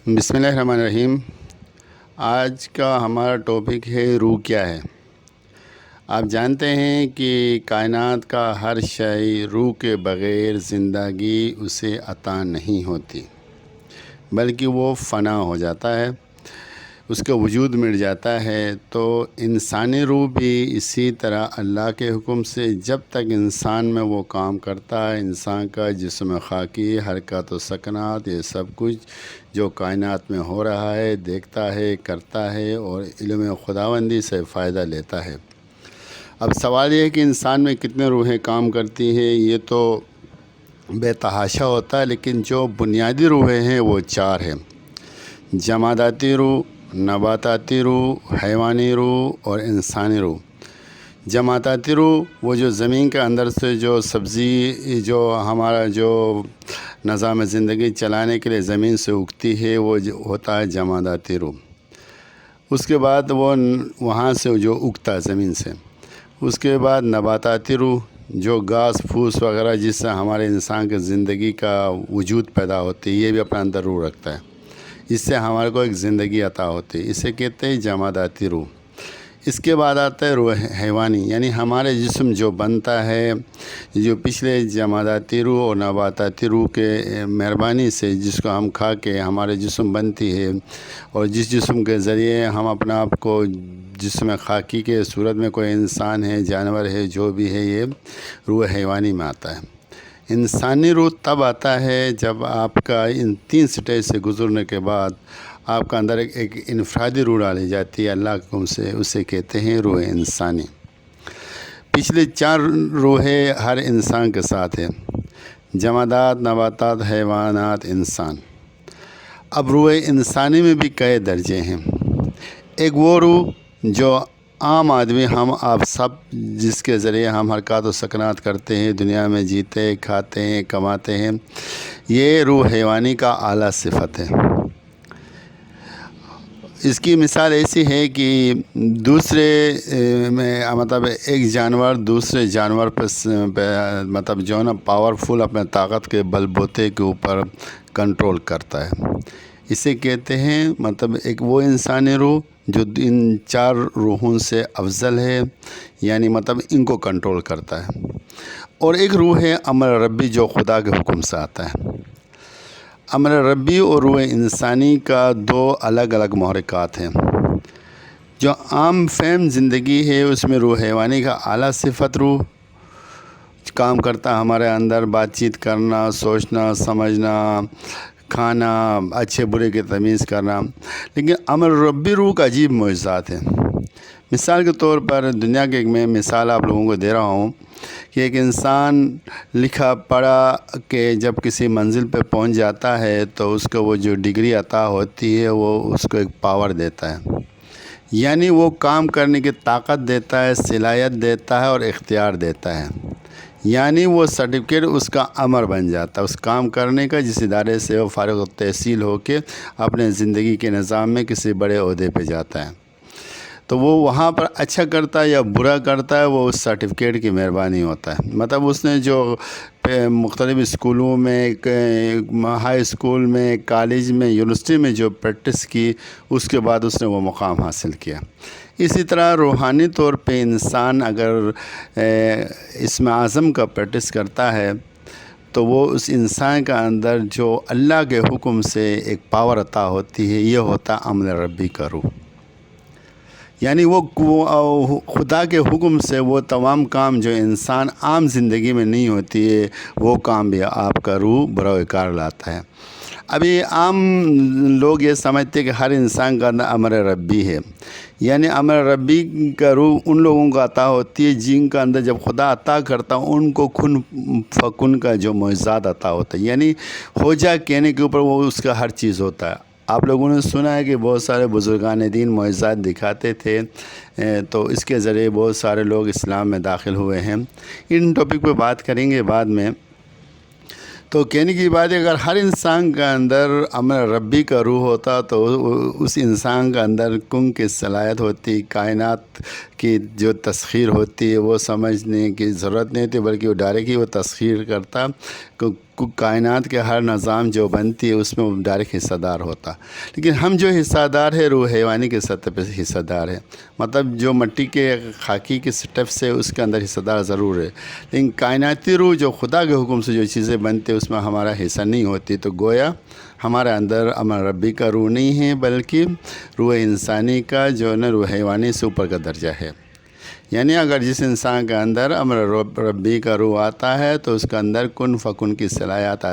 بسم اللہ الرحمن الرحیم۔ آج کا ہمارا ٹاپک ہے روح کیا ہے۔ آپ جانتے ہیں کہ کائنات کا ہر شے روح کے بغیر زندگی اسے عطا نہیں ہوتی، بلکہ وہ فنا ہو جاتا ہے، اس کا وجود مٹ جاتا ہے۔ تو انسانی روح بھی اسی طرح اللہ کے حکم سے جب تک انسان میں وہ کام کرتا ہے، انسان کا جسم خاکی، حرکات و سکنات، یہ سب کچھ جو کائنات میں ہو رہا ہے دیکھتا ہے، کرتا ہے اور علم خداوندی سے فائدہ لیتا ہے۔ اب سوال یہ ہے کہ انسان میں کتنے روحیں کام کرتی ہیں، یہ تو بے تحاشا ہوتا ہے، لیکن جو بنیادی روحیں ہیں وہ 4 ہیں: جماداتی روح، نباتاتی روح، حیوانی روح اور انسانی روح۔ جماداتی روح وہ جو زمین کے اندر سے جو سبزی جو ہمارا جو نظام زندگی چلانے کے لیے زمین سے اگتی ہے، وہ ہوتا ہے جماداتی روح۔ اس کے بعد وہ وہاں سے جو اگتا ہے زمین سے، اس کے بعد نباتاتی روح جو گھاس پھوس وغیرہ جس سے ہمارے انسان کے زندگی کا وجود پیدا ہوتی ہے، یہ بھی اپنے اندر روح رکھتا ہے، اس سے ہمارے کو ایک زندگی عطا ہوتی ہے، اسے کہتے ہیں جماداتی روح۔ اس کے بعد آتا ہے روح حیوانی، یعنی ہمارے جسم جو بنتا ہے، جو پچھلے جماداتی روح اور نباتاتی روح کے مہربانی سے جس کو ہم کھا کے ہمارے جسم بنتی ہے، اور جس جسم کے ذریعے ہم اپنا آپ کو جسم خاکی کے صورت میں کوئی انسان ہے، جانور ہے، جو بھی ہے، یہ روح حیوانی میں آتا ہے۔ انسانی روح تب آتا ہے جب آپ کا ان 3 سٹیج سے گزرنے کے بعد آپ کا اندر ایک انفرادی روح ڈالی جاتی ہے اللہ کے حکم سے، اسے کہتے ہیں روح انسانی۔ پچھلے 4 روحیں ہر انسان کے ساتھ ہیں: جمادات، نباتات، حیوانات، انسان۔ اب روح انسانی میں بھی کئی درجے ہیں۔ ایک وہ روح جو عام آدمی، ہم آپ سب جس کے ذریعے ہم حرکات و سکنات کرتے ہیں، دنیا میں جیتے، کھاتے ہیں، کماتے ہیں، یہ روح حیوانی کا اعلیٰ صفت ہے۔ اس کی مثال ایسی ہے کہ دوسرے مطلب ایک جانور دوسرے جانور پر مطلب جو ہے نا پاورفل اپنے طاقت کے بل بوتے کے اوپر کنٹرول کرتا ہے، اسے کہتے ہیں مطلب ایک وہ انسانی روح جو ان 4 روحوں سے افضل ہے، یعنی مطلب ان کو کنٹرول کرتا ہے۔ اور ایک روح ہے امر ربی جو خدا کے حکم سے آتا ہے۔ امر ربی اور روح انسانی کا 2 الگ الگ محرکات ہیں۔ جو عام فہم زندگی ہے اس میں روح حیوانی کا اعلیٰ صفت روح کام کرتا ہے، ہمارے اندر بات چیت کرنا، سوچنا، سمجھنا، کھانا، اچھے برے کی تمیز کرنا۔ لیکن امر ربی روح کا عجیب معجزات ہے۔ مثال کے طور پر دنیا کے ایک میں مثال آپ لوگوں کو دے رہا ہوں کہ ایک انسان لکھا پڑھا کہ جب کسی منزل پہ پہنچ جاتا ہے تو اس کو وہ جو ڈگری عطا ہوتی ہے وہ اس کو ایک پاور دیتا ہے، یعنی وہ کام کرنے کی طاقت دیتا ہے، صلاحیت دیتا ہے اور اختیار دیتا ہے، یعنی وہ سرٹیفکیٹ اس کا امر بن جاتا ہے اس کام کرنے کا، جس ادارے سے وہ فارغ التحصیل ہو کے اپنے زندگی کے نظام میں کسی بڑے عہدے پہ جاتا ہے۔ تو وہ وہاں پر اچھا کرتا ہے یا برا کرتا ہے، وہ اس سرٹیفکیٹ کی مہربانی ہوتا ہے۔ مطلب اس نے جو مختلف اسکولوں میں، ہائی اسکول میں، کالج میں، یونیورسٹی میں جو پریکٹس کی، اس کے بعد اس نے وہ مقام حاصل کیا۔ اسی طرح روحانی طور پہ انسان اگر اسم اعظم کا پریکٹس کرتا ہے تو وہ اس انسان کا اندر جو اللہ کے حکم سے ایک پاور عطا ہوتی ہے، یہ ہوتا امر ربی کا روح، یعنی وہ خدا کے حکم سے وہ تمام کام جو انسان عام زندگی میں نہیں ہوتی ہے، وہ کام بھی آپ کا روح بروئے کار لاتا ہے۔ ابھی عام لوگ یہ سمجھتے ہیں کہ ہر انسان کا امر ربی ہے، یعنی امر ربی کا روح ان لوگوں کو عطا ہوتی ہے جن کا اندر جب خدا عطا کرتا ان کو کن فکن کا جو معجزات عطا ہوتا ہے، یعنی ہو جا کہنے کے اوپر وہ اس کا ہر چیز ہوتا ہے۔ آپ لوگوں نے سنا ہے کہ بہت سارے بزرگان دین معجزات دکھاتے تھے، تو اس کے ذریعے بہت سارے لوگ اسلام میں داخل ہوئے ہیں۔ ان ٹاپک پہ بات کریں گے بعد میں۔ تو کہنے کی بات ہے اگر ہر انسان کا اندر امر ربی کا روح ہوتا تو اس انسان کا اندر کن کی صلاحیت ہوتی، کائنات کی جو تسخیر ہوتی ہے وہ سمجھنے کی ضرورت نہیں تھی، بلکہ وہ ڈائریکٹ ہی وہ تسخیر کرتا، کائنات کے ہر نظام جو بنتی ہے اس میں وہ ڈائریکٹ حصہ دار ہوتا، لیکن ہم جو حصہ دار ہے روح حیوانی کے سطح پہ حصہ دار ہے، مطلب جو مٹی کے خاکی کے سٹیپ سے اس کے اندر حصہ دار ضرور ہے، لیکن کائناتی روح جو خدا کے حکم سے جو چیزیں بنتی ہیں اس میں ہمارا حصہ نہیں ہوتی، تو گویا ہمارے اندر امر ربی کا روح نہیں ہے، بلکہ روح انسانی کا جو ہے نا روح حیوانی سے اوپر کا درجہ ہے۔ یعنی اگر جس انسان کے اندر امر ربی کا روح آتا ہے تو اس کے اندر کن فکن کی صلاحیت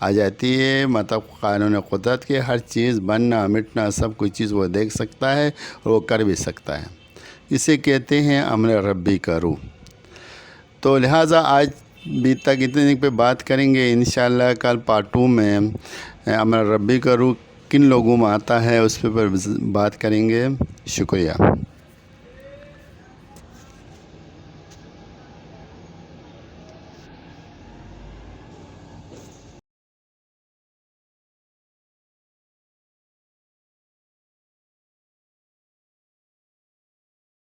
آ جاتی ہے، مطلب قانون قدرت کے ہر چیز بننا مٹنا سب کچھ چیز وہ دیکھ سکتا ہے اور وہ کر بھی سکتا ہے، اسے کہتے ہیں امر ربی کا روح۔ تو لہٰذا آج بھی تک اتنے پہ بات کریں گے، انشاءاللہ کل پارٹ 2 میں امر ربی کا روح کن لوگوں میں آتا ہے اس پہ بات کریں گے۔ شکریہ۔